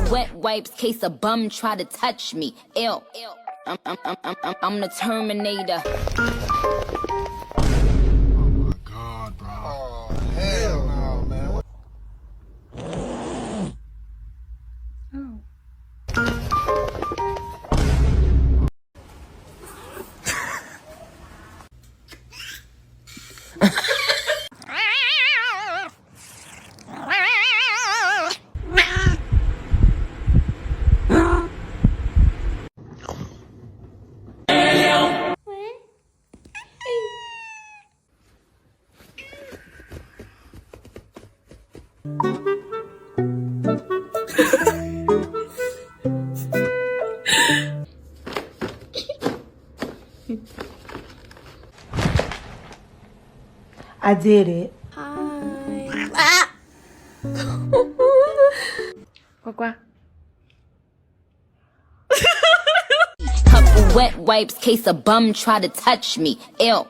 wet wipes, case a bum try to touch me. Ew. I'm the Terminator. Oh my God, bro. Oh, hell no, man. I did it. Qua. Couple wet wipes, case a bum try to touch me. Ew.